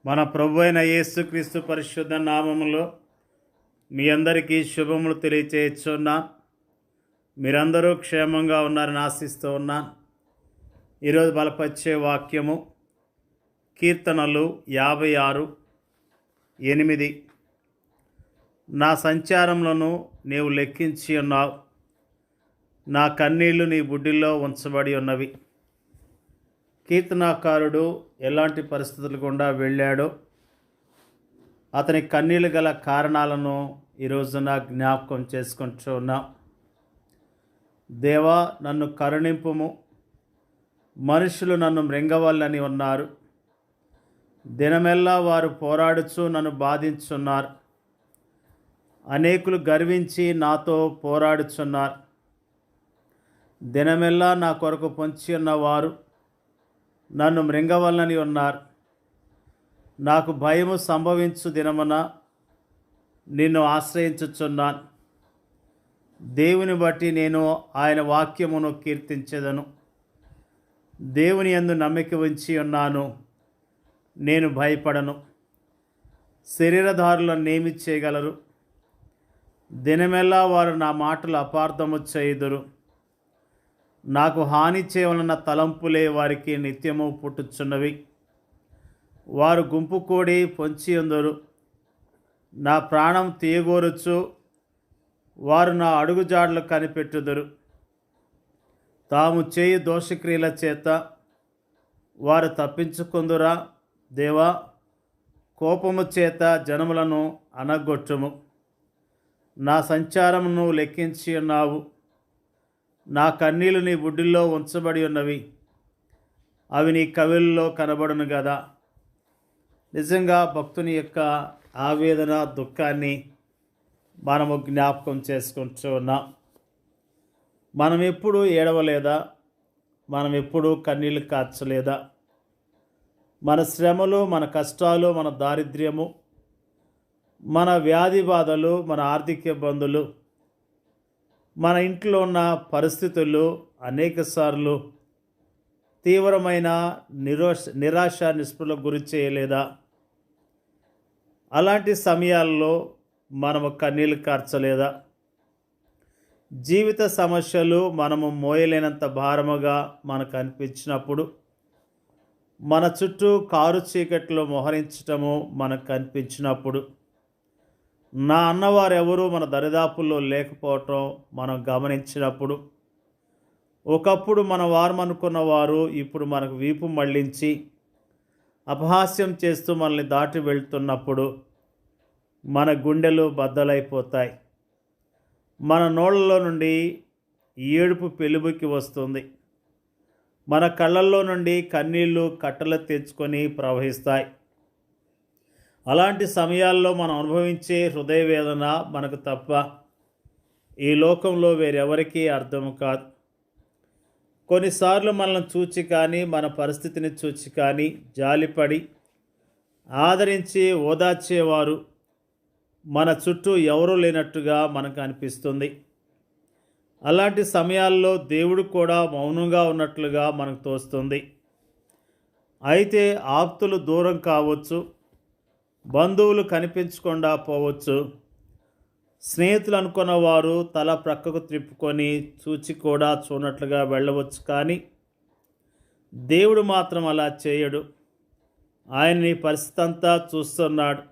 మన ప్రభు అయిన యేసుక్రీస్తు పరిశుద్ధ నామములో మీ అందరికీ శుభములు తెలియచేస్తున్నా. మీరందరూ క్షేమంగా ఉన్నారని ఆశిస్తూ ఉన్నాను. ఈరోజు బలపరిచే వాక్యము కీర్తనలు 56:8. నా సంచారములను నీవు లెక్కించి ఉన్నావు, నా కన్నీళ్లు నీ బుడ్డిలో ఉంచబడి ఉన్నవి. కీర్తనాకారుడు ఎలాంటి పరిస్థితులు గుండా వెళ్ళాడో, అతని కన్నీళ్ళు గల కారణాలను ఈరోజున జ్ఞాపకం చేసుకుంటూ ఉన్నాం. దేవా, నన్ను కరుణింపుము, మనుషులు నన్ను మృంగవల్లని ఉన్నారు. దినమెల్లా వారు పోరాడుచు నన్ను బాధించున్నారు. అనేకులు గర్వించి నాతో పోరాడుచున్నారు. దినమెల్లా నా కొరకు పొంచి ఉన్నవారు నన్ను మృంగవల్లని ఉన్నారు. నాకు భయము సంభవించు దినమున నిన్ను ఆశ్రయించుచున్నాను. దేవుని బట్టి నేను ఆయన వాక్యమును కీర్తించెదను. దేవుని యందు నమ్మిక ఉంచి ఉన్నాను, నేను భయపడను. శరీరధారులను నేమి చేయగలరు? దినమెల్లా వారు నా మాటలు అపార్థము చేయుదురు. నాకు హాని చేయవలన తలంపులే వారికి నిత్యము పుట్టుచున్నవి. వారు గుంపు కూడి పొంచి ఉందరు. నా ప్రాణం తీయగోరుచు వారు నా అడుగుజాడలు కనిపెట్టుదురు. తాము చేయు దోషక్రియల చేత వారు తప్పించుకుందురా. దేవా, కోపము చేత జనములను అనగొట్టుము. నా సంచారమును లెక్కించి ఉన్నావు, నా కన్నీళ్లు నీ బుడ్డిలో ఉంచబడి ఉన్నవి. అవి నీ కవిల్లో కనబడును కదా. నిజంగా భక్తుని యొక్క ఆవేదన, దుఃఖాన్ని మనము జ్ఞాపకం చేసుకుంటూ ఉన్నాం. మనం ఎప్పుడు ఏడవలేదా? మనం ఎప్పుడు కన్నీళ్ళు కార్చలేదా? మన శ్రమలు, మన కష్టాలు, మన దారిద్ర్యము, మన వ్యాధి బాధలు, మన ఆర్థిక ఇబ్బందులు, మన ఇంట్లో ఉన్న పరిస్థితులు అనేకసార్లు తీవ్రమైన నిరాశ నిస్పృహలకు గురి చేయలేదా? అలాంటి సమయాల్లో మనము కన్నీళ్ళు కార్చలేదా? జీవిత సమస్యలు మనము మోయలేనంత భారముగా మనకు అనిపించినప్పుడు, మన చుట్టూ కారు చీకట్లో మోహరించటము మనకు కనిపించినప్పుడు, నా అన్నవారు ఎవరు మన దరిదాపుల్లో లేకపోవటం మనం గమనించినప్పుడు, ఒకప్పుడు మన వారు అనుకున్న వారు ఇప్పుడు మనకు వీపు మళ్ళించి అపహాస్యం చేస్తూ మనల్ని దాటి వెళ్తున్నప్పుడు మన గుండెలు బద్దలైపోతాయి. మన నోళ్ళలో నుండి ఏడుపు పెలుబుకి వస్తుంది. మన కళ్ళల్లో నుండి కన్నీళ్లు కట్టలు తెచ్చుకొని ప్రవహిస్తాయి. అలాంటి సమయాల్లో మనం అనుభవించే హృదయ వేదన మనకు తప్ప ఈ లోకంలో వేరెవరికీ అర్థం కాదు. కొన్నిసార్లు మనల్ని చూచి కానీ, మన పరిస్థితిని చూచి కానీ జాలిపడి ఆదరించి ఓదార్చేవారు మన చుట్టూ ఎవరూ లేనట్టుగా మనకు అనిపిస్తుంది. అలాంటి సమయాల్లో దేవుడు కూడా మౌనంగా ఉన్నట్లుగా మనకు తోస్తుంది. అయితే ఆప్తులు దూరం కావచ్చు, బంధువులు కనిపించకుండా పోవచ్చు, స్నేహితులు అనుకున్న వారు తల ప్రక్కకు త్రిప్పుకొని చూచి కూడా చూడనట్లుగా వెళ్ళవచ్చు. కానీ దేవుడు మాత్రం అలా చేయడు. ఆయన నీ పరిస్థితి అంతా చూస్తున్నాడు,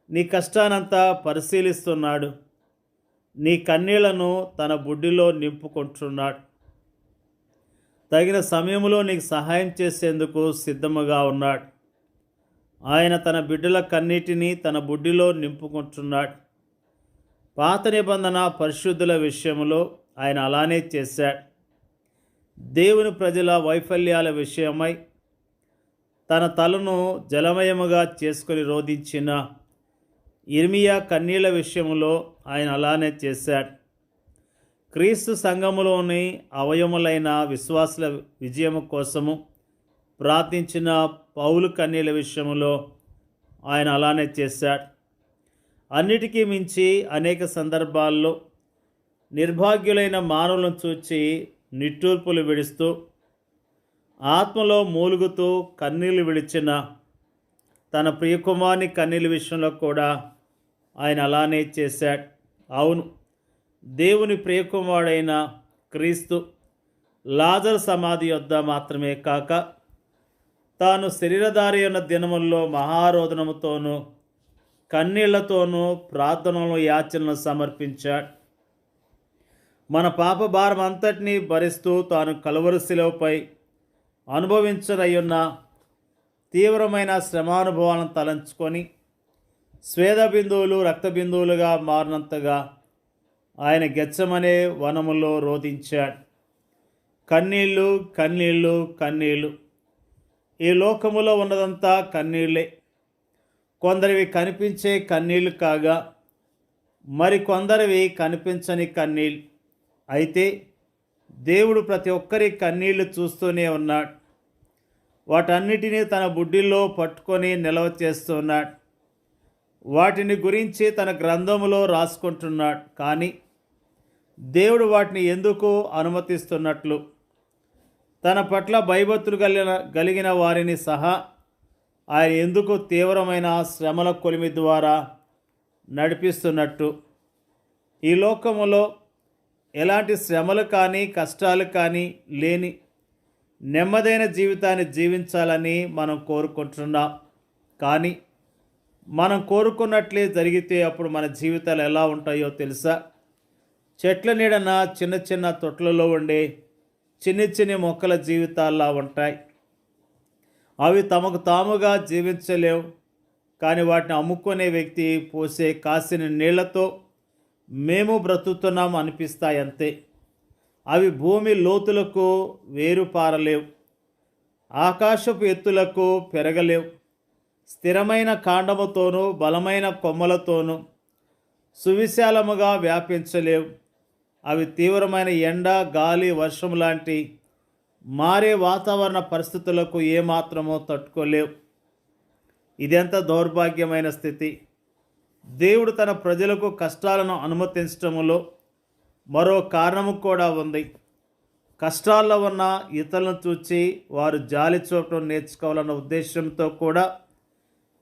నీ కష్టానంతా పరిశీలిస్తున్నాడు, నీ కన్నీళ్లను తన బుడ్డిలో నింపుకుంటున్నాడు. తగిన సమయంలో నీకు సహాయం చేసేందుకు సిద్ధముగా ఉన్నాడు. ఆయన తన బిడ్డల కన్నీటిని తన బుడ్డిలో నింపుకుంటున్నాడు. పాత నిబంధన పరిశుద్ధుల విషయంలో ఆయన అలానే చేశాడు. దేవుని ప్రజల వైఫల్యాల విషయమై తన తలను జలమయముగా చేసుకొని రోధించిన ఇర్మియా కన్నీళ్ల విషయంలో ఆయన అలానే చేశాడు. క్రీస్తు సంఘములోని అవయములైన విశ్వాసుల విజయము కోసము ప్రార్థించిన పౌలు కన్నీళ్ల విషయంలో ఆయన అలానే చేశాడు. అన్నిటికీ మించి అనేక సందర్భాల్లో నిర్భాగ్యులైన మానవులను చూచి నిట్టూర్పులు విడుస్తూ ఆత్మలో మూలుగుతూ కన్నీళ్లు విడిచిన తన ప్రియకుమారుని కన్నీళ్ళ విషయంలో కూడా ఆయన అలానే చేశాడు. అవును, దేవుని ప్రియకుమారుడైన క్రీస్తు లాజరు సమాధి యొద్ద మాత్రమే కాక తాను శరీరధారి ఉన్న దినముల్లో మహారోదనముతోనూ కన్నీళ్లతోనూ ప్రార్థనలు యాచనలు సమర్పించాడు. మన పాప భారం అంతటినీ భరిస్తూ తాను కలువరి శిలువపై అనుభవించనయ్యున్న తీవ్రమైన శ్రమానుభవాలను తలంచుకొని స్వేద బిందువులు రక్త బిందువులుగా మారినంతగా ఆయన గెత్సెమనే వనములో రోదించాడు. కన్నీళ్ళు కన్నీళ్ళు కన్నీళ్ళు. ఈ లోకములో ఉన్నదంతా కన్నీళ్ళే. కొందరివి కనిపించే కన్నీళ్లు కాగా మరికొందరివి కనిపించని కన్నీళ్ళు. అయితే దేవుడు ప్రతి ఒక్కరి కన్నీళ్లు చూస్తూనే ఉన్నాడు. వాటన్నిటినీ తన బుడ్డిలో పట్టుకొని నిల్వ చేస్తున్నాడు. వాటిని గురించి తన గ్రంథములో రాసుకుంటున్నాడు. కానీ దేవుడు వాటిని ఎందుకు అనుమతిస్తున్నట్లు, తన పట్ల భయభక్తులు కలిగిన వారిని సహా ఆయన ఎందుకు తీవ్రమైన శ్రమల కొలిమి ద్వారా నడిపిస్తున్నట్టు, ఈ లోకములో ఎలాంటి శ్రమలు కానీ కష్టాలు కానీ లేని నెమ్మదైన జీవితాన్ని జీవించాలని మనం కోరుకుంటున్నాం. కానీ మనం కోరుకున్నట్లే జరిగితే అప్పుడు మన జీవితాలు ఎలా ఉంటాయో తెలుసా? చెట్ల నీడన చిన్న చిన్న తొట్లలో ఉండే చిన్ని చిన్ని మొక్కల జీవితాల్లా ఉంటాయి. అవి తమకు తాముగా జీవించలేవు. కానీ వాటిని అమ్ముకునే వ్యక్తి పోసే కాసిన నీళ్లతో మేము బ్రతుకుతున్నాం అనిపిస్తాయి అంతే. అవి భూమి లోతులకు వేరుపారలేవు, ఆకాశపు ఎత్తులకు పెరగలేవు. స్థిరమైన కాండముతోనూ బలమైన కొమ్మలతోనూ సువిశాలముగా వ్యాపించలేవు. అవి తీవ్రమైన ఎండ, గాలి, వర్షం లాంటి మారే వాతావరణ పరిస్థితులకు ఏమాత్రమో తట్టుకోలేవు. ఇదెంత దౌర్భాగ్యమైన స్థితి! దేవుడు తన ప్రజలకు కష్టాలను అనుమతించటములో మరో కారణము కూడా ఉంది. కష్టాల్లో ఉన్న ఇతరులను చూచి వారు జాలి చూపడం నేర్చుకోవాలన్న ఉద్దేశంతో కూడా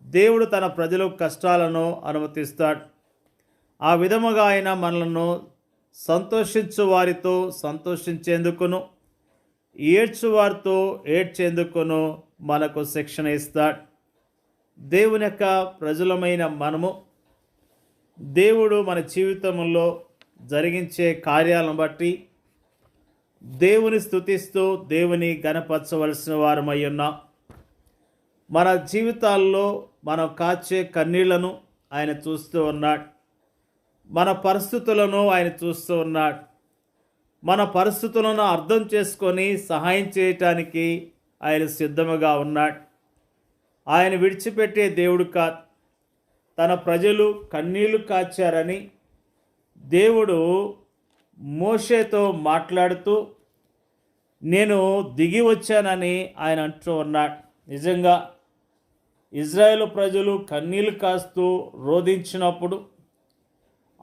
దేవుడు తన ప్రజలకు కష్టాలను అనుమతిస్తాడు. ఆ విధముగా ఆయన మనలను సంతోషించు వారితో సంతోషించేందుకును, ఏడ్చు వారితో ఏడ్చేందుకును మనకు శిక్షణ ఇస్తాడు. దేవుని యొక్క ప్రజలమైన మనము దేవుడు మన జీవితంలో జరిగించే కార్యాలను బట్టి దేవుని స్తుతిస్తూ దేవుని గణపరచవలసిన వారమై ఉన్నాం. మన జీవితాల్లో మనం కాచే కన్నీళ్లను ఆయన చూస్తూ ఉన్నాడు. మన పరిస్థితులను ఆయన చూస్తూ ఉన్నాడు. మన పరిస్థితులను అర్థం చేసుకొని సహాయం చేయటానికి ఆయన సిద్ధముగా ఉన్నాడు. ఆయన విడిచిపెట్టే దేవుడు కాదు. తన ప్రజలు కన్నీళ్లు కాచారని దేవుడు మోషేతో మాట్లాడుతూ నేను దిగి వచ్చానని ఆయన అంటూ ఉన్నాడు. నిజంగా ఇజ్రాయేలు ప్రజలు కన్నీళ్లు కాస్తూ రోధించినప్పుడు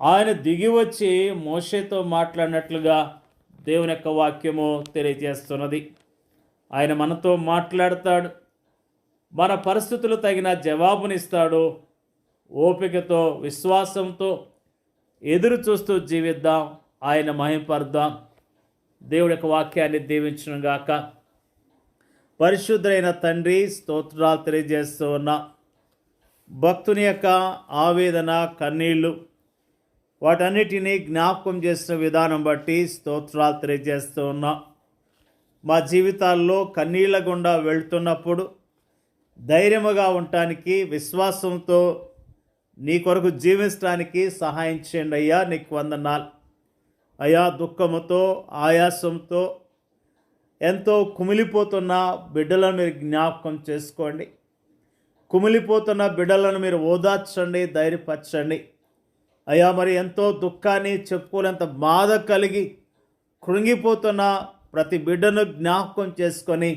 ఆయన దిగి వచ్చి మోషేతో మాట్లాడినట్లుగా దేవుని యొక్క వాక్యము తెలియజేస్తున్నది. ఆయన మనతో మాట్లాడతాడు. మన పరిస్థితులు తగిన జవాబునిస్తాడు. ఓపికతో విశ్వాసంతో ఎదురు చూస్తూ జీవిద్దాం, ఆయన మహింపరుద్దాం. దేవుడి యొక్క వాక్యాన్ని దీవించును గాక. పరిశుద్ధులైన తండ్రి, స్తోత్రాలు తెలియజేస్తూ ఉన్నా. భక్తుని యొక్క ఆవేదన, కన్నీళ్ళు వాటన్నిటినీ జ్ఞాపకం చేసిన విధానం బట్టి స్తోత్రాలు తెలియజేస్తూ ఉన్నా. మా జీవితాల్లో కన్నీళ్ల గుండా వెళ్తున్నప్పుడు ధైర్యముగా ఉండటానికి, విశ్వాసంతో నీ కొరకు జీవించడానికి సహాయం చేయండి అయ్యా. నీకు వందనాలు అయ్యా. దుఃఖముతో, ఆయాసంతో ఎంతో కుమిలిపోతున్న బిడ్డలను మీరు జ్ఞాపకం చేసుకోండి. కుమిలిపోతున్న బిడ్డలను మీరు ఓదార్చండి, ధైర్యపరచండి అయ్యా. మరి ఎంతో దుఃఖాన్ని చెప్పుకోలేంత బాధ కలిగి కృంగిపోతున్న ప్రతి బిడ్డను జ్ఞాపకం చేసుకొని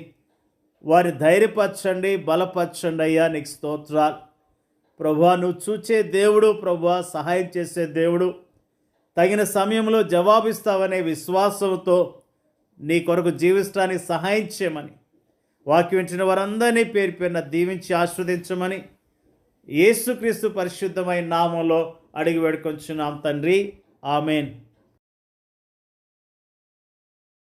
వారి ధైర్యపరచండి, బలపరచండి అయ్యా. నీకు స్తోత్రాలు ప్రభువా. నువ్వు చూచే దేవుడు ప్రభువా, సహాయం చేసే దేవుడు, తగిన సమయంలో జవాబిస్తావనే విశ్వాసంతో నీ కొరకు జీవించడానికి సహాయం చేయమని, వాక్యం వింటున్న వారందరినీ పేరు పేరున దీవించి ఆస్వాదించమని యేసుక్రీస్తు పరిశుద్ధమైన నామంలో అడిగి వేడుకొంచున్నాం తండ్రి. ఆమెన్.